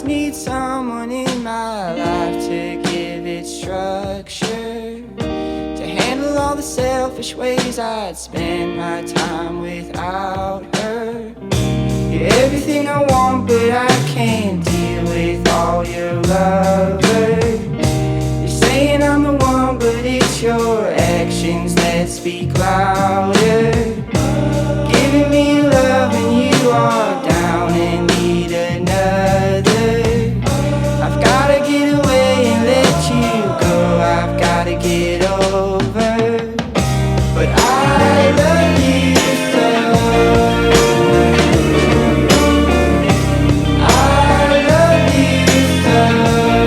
need someone in my life to give it structure, to handle all the selfish ways I'd spend my time without her. You're everything I want, but I can't deal with all your lovers. You're saying I'm the one, but it's your actions that speak louder. Giving me love when you are down and need another. I've gotta get away and let you go, I've gotta get over. But I love you so. I love you so.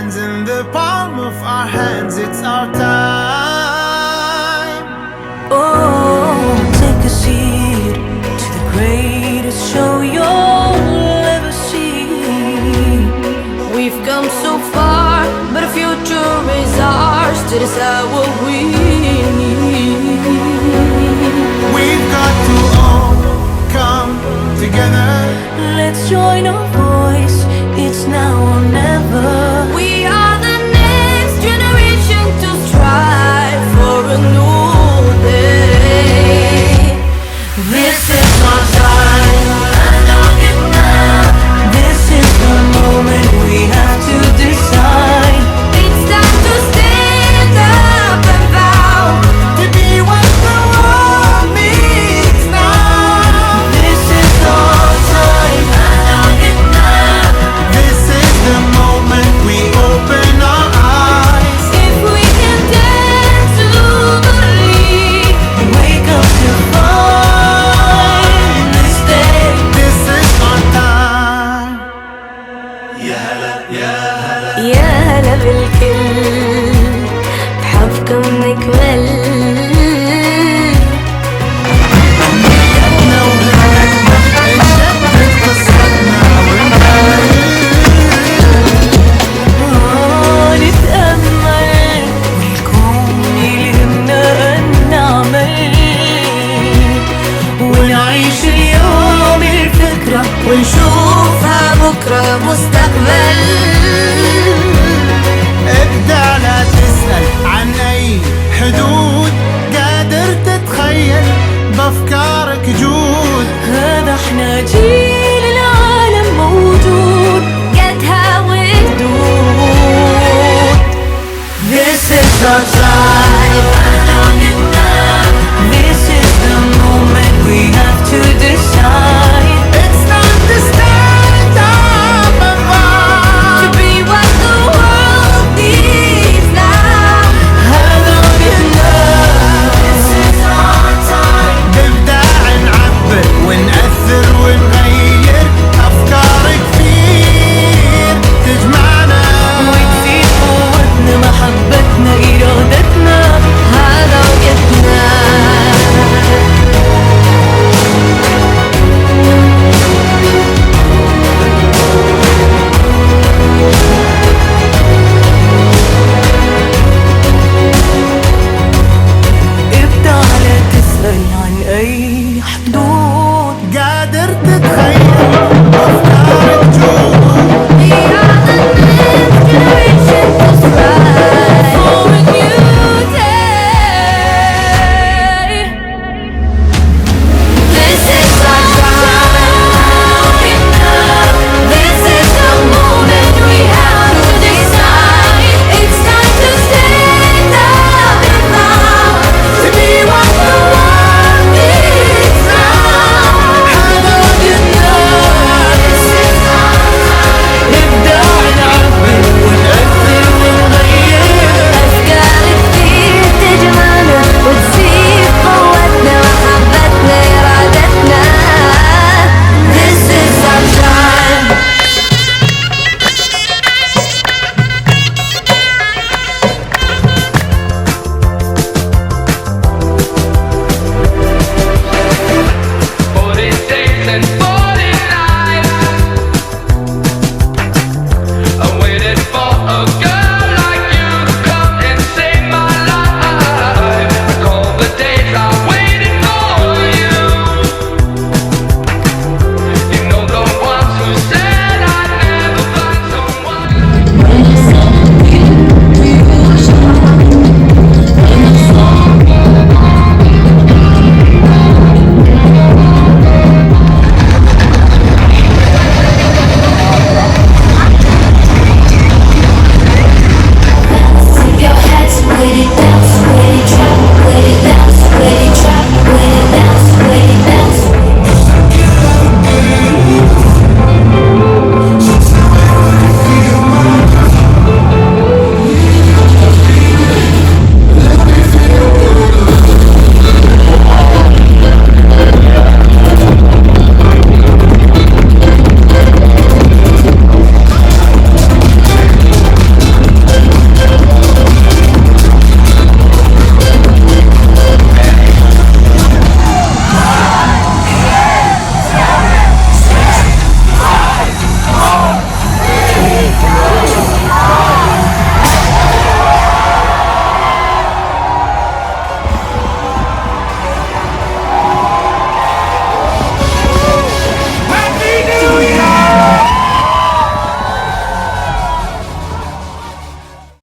hands in the palm of our hands. It's our time. Oh, take a seat to the greatest show you'll ever see. We've come so far, but the future is ours to decide what we need. We've got to all come together. Let's join our voice, it's now or never. We are the next generation to strive for a new day. This is our time, this is the moment we have to decide. It's time to stand up and vow To be what the world needs now. this is our time. This is the moment we open our eyes. If we can dance to believe, wake up to find this day. This is our time. يا هلا بالكل